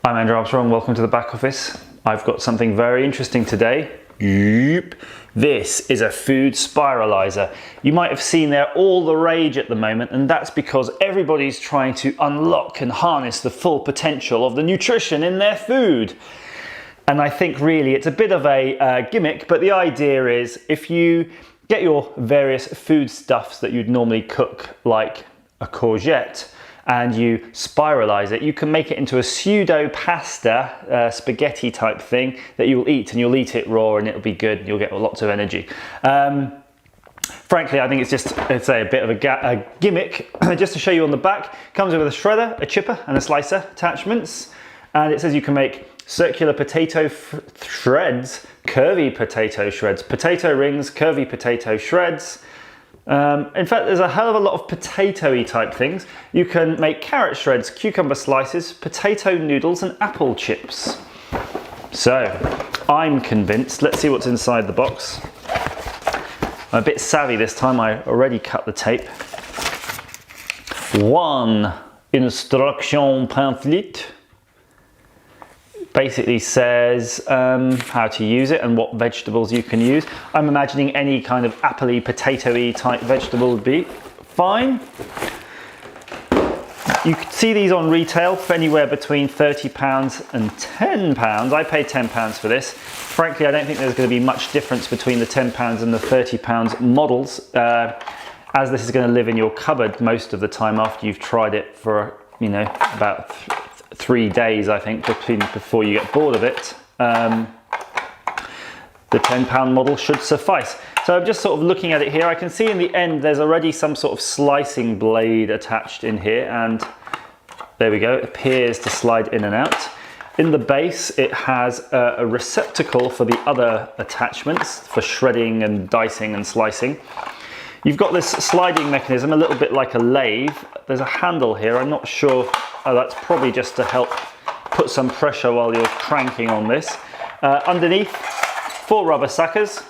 I'm Andrew Armstrong, welcome to the back office. I've got something very interesting today. Yep. This is a food spiralizer. You might have seen they're all the rage at the moment, and that's because everybody's trying to unlock and harness the full potential of the nutrition in their food. And I think really it's a bit of a gimmick, but the idea is if you get your various foodstuffs that you'd normally cook, like a courgette, and you spiralize it, you can make it into a pseudo pasta, spaghetti type thing that you'll eat, and you'll eat it raw and it'll be good and you'll get lots of energy. Frankly, I think it's a bit of a gimmick. Just to show you on the back, comes with a shredder, a chipper and a slicer attachments, and it says you can make circular potato shreds, curvy potato shreds, potato rings, curvy potato shreds. In fact, there's a hell of a lot of potato-y type things. You can make carrot shreds, cucumber slices, potato noodles and apple chips. So, I'm convinced. Let's see what's inside the box. I'm a bit savvy this time, I already cut the tape. One instruction pamphlet. Basically says how to use it and what vegetables you can use. I'm imagining any kind of apple-y, potato-y type vegetable would be fine. You can see these on retail for anywhere between £30 and £10. I paid £10 for this. Frankly, I don't think there's going to be much difference between the £10 and the £30 models, as this is going to live in your cupboard most of the time after you've tried it for, you know, about 3 days, I think, before you get bored of it. The £10 model should suffice. So I'm just sort of looking at it here. I can see in the end there's already some sort of slicing blade attached in here, and there we go, it appears to slide in and out. In the base it has a receptacle for the other attachments for shredding and dicing and slicing. You've got this sliding mechanism, a little bit like a lathe. There's a handle here, I'm not sure. Oh, that's probably just to help put some pressure while you're cranking on this. Underneath, 4 rubber suckers.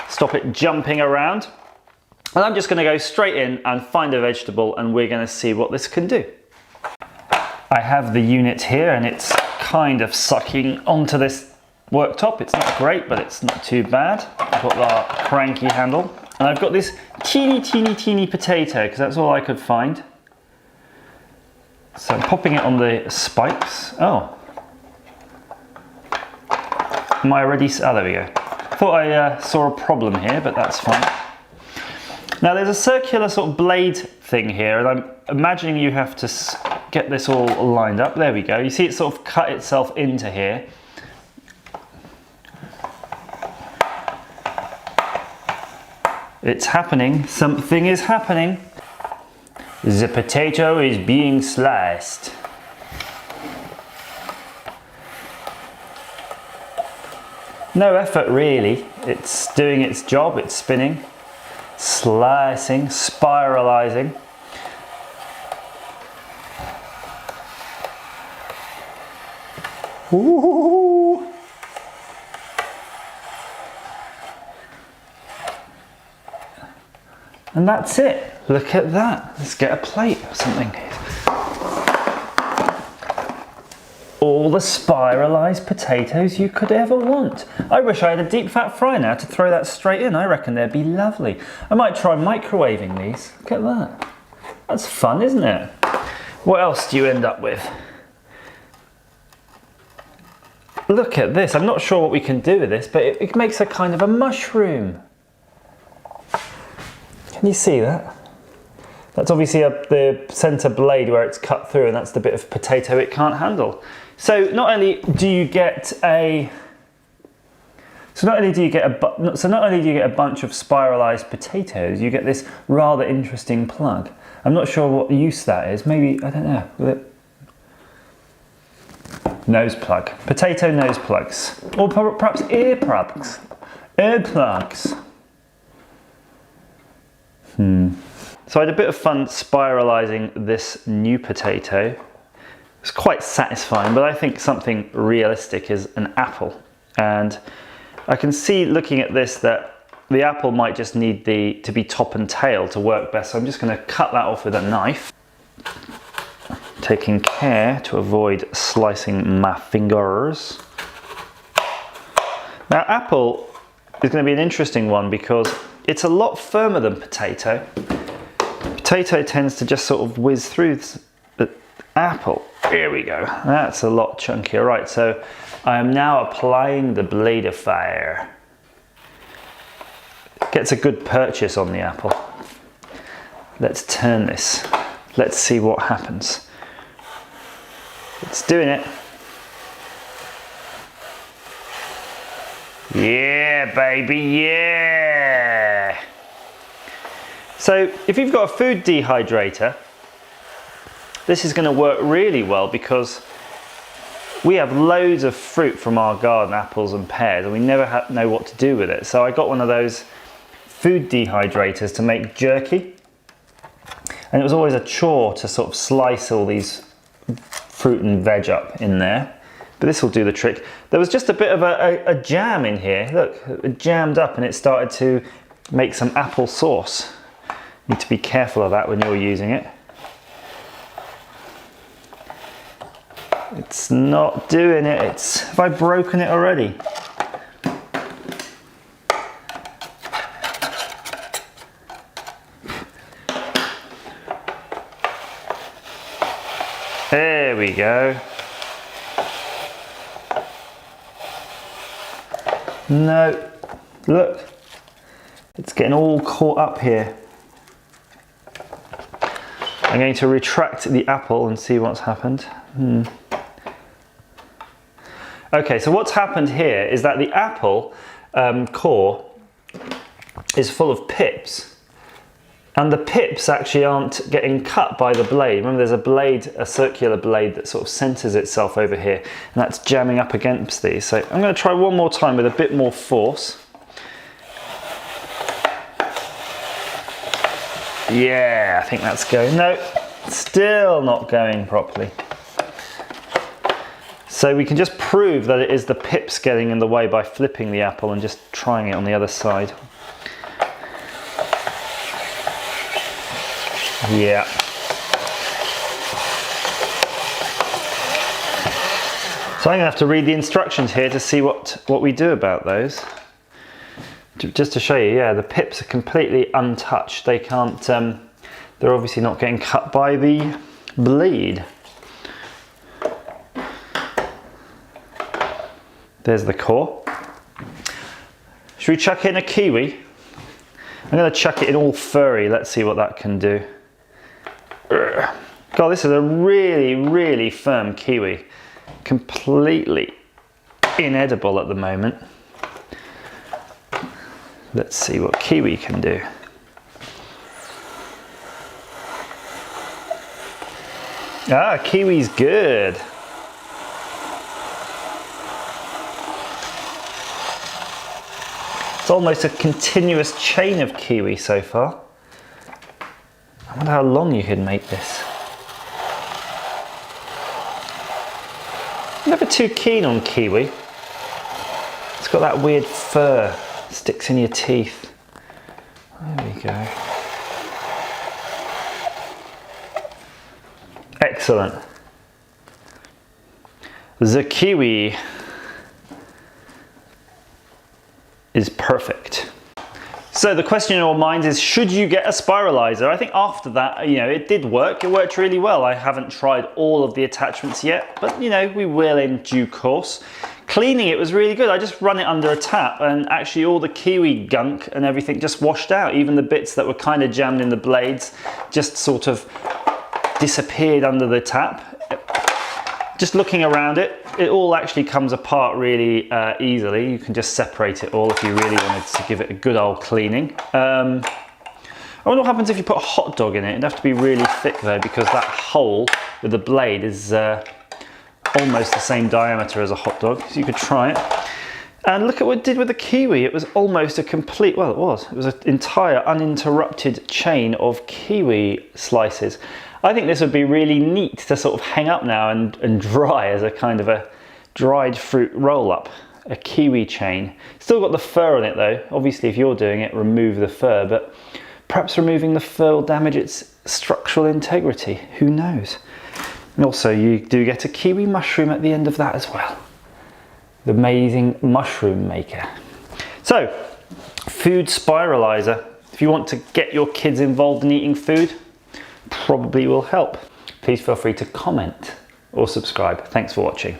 Stop it jumping around. And I'm just going to go straight in and find a vegetable, and we're going to see what this can do. I have the unit here and it's kind of sucking onto this worktop. It's not great, but it's not too bad. I've got the cranky handle. And I've got this teeny potato, because that's all I could find. So I'm popping it on the spikes. Oh. Am I already? Oh, there we go. Thought I saw a problem here, but that's fine. Now there's a circular sort of blade thing here, and I'm imagining you have to get this all lined up. There we go. You see it sort of cut itself into here. It's happening. Something is happening. The potato is being sliced. No effort really. It's doing its job. It's spinning, slicing, spiralizing. Ooh. And that's it. Look at that. Let's get a plate or something. All the spiralized potatoes you could ever want. I wish I had a deep fat fryer now to throw that straight in. I reckon they'd be lovely. I might try microwaving these. Look at that. That's fun, isn't it? What else do you end up with? Look at this. I'm not sure what we can do with this, but it makes a kind of a mushroom. Can you see that? That's obviously the center blade where it's cut through, and that's the bit of potato it can't handle. So not only do you get a bunch of spiralized potatoes, you get this rather interesting plug. I'm not sure what use that is. Maybe, I don't know. Will it? Nose plug. Potato nose plugs. Or perhaps ear plugs. Ear plugs. So I had a bit of fun spiralizing this new potato. It's quite satisfying, but I think something realistic is an apple. And I can see, looking at this, that the apple might just need to be top and tail to work best. So I'm just going to cut that off with a knife. taking care to avoid slicing my fingers. Now apple is going to be an interesting one because it's a lot firmer than potato. Potato tends to just sort of whiz through, but apple, here we go, that's a lot chunkier. Right, so I am now applying the blade of fire. Gets a good purchase on the apple. Let's turn this. Let's see what happens. It's doing it. Yeah, baby, yeah! So if you've got a food dehydrator, this is going to work really well because we have loads of fruit from our garden, apples and pears, and we never know what to do with it. So I got one of those food dehydrators to make jerky. And it was always a chore to sort of slice all these fruit and veg up in there. But this will do the trick. There was just a bit of a jam in here. Look, it jammed up and it started to make some apple sauce. You need to be careful of that when you're using it. It's not doing it. Have I broken it already? There we go. No, look, it's getting all caught up here. I'm going to retract the apple and see what's happened. Okay, so what's happened here is that the apple core is full of pips. And the pips actually aren't getting cut by the blade. Remember, there's a blade, a circular blade that sort of centers itself over here, and that's jamming up against these. So I'm going to try one more time with a bit more force. Yeah, I think that's going. No, still not going properly. So we can just prove that it is the pips getting in the way by flipping the apple and just trying it on the other side. Yeah. So I'm going to have to read the instructions here to see what we do about those. Just to show you, yeah, the pips are completely untouched. They can't, they're obviously not getting cut by the blade. There's the core. Should we chuck in a kiwi? I'm going to chuck it in all furry. Let's see what that can do. God, this is a really, really firm kiwi. Completely inedible at the moment. Let's see what kiwi can do. Ah, kiwi's good. It's almost a continuous chain of kiwi so far. I wonder how long you could make this. I'm never too keen on kiwi. It's got that weird fur, sticks in your teeth. There we go. Excellent. The kiwi is perfect. So the question in our minds is, should you get a spiralizer? I think after that, you know, it did work. It worked really well. I haven't tried all of the attachments yet, but you know, we will in due course. Cleaning it was really good. I just run it under a tap and actually all the kiwi gunk and everything just washed out. Even the bits that were kind of jammed in the blades just sort of disappeared under the tap. Just looking around it, it all actually comes apart really easily. You can just separate it all if you really wanted to give it a good old cleaning. I wonder what happens if you put a hot dog in it. It'd have to be really thick though, because that hole with the blade is almost the same diameter as a hot dog. So you could try it. And look at what it did with the kiwi. It was almost a complete, well, it was an entire uninterrupted chain of kiwi slices. I think this would be really neat to sort of hang up now and dry as a kind of a dried fruit roll-up, a kiwi chain. Still got the fur on it though. Obviously if you're doing it, remove the fur, but perhaps removing the fur will damage its structural integrity. Who knows? And also you do get a kiwi mushroom at the end of that as well. The amazing mushroom maker. So, food spiralizer. If you want to get your kids involved in eating food, probably will help. Please feel free to comment or subscribe. Thanks for watching.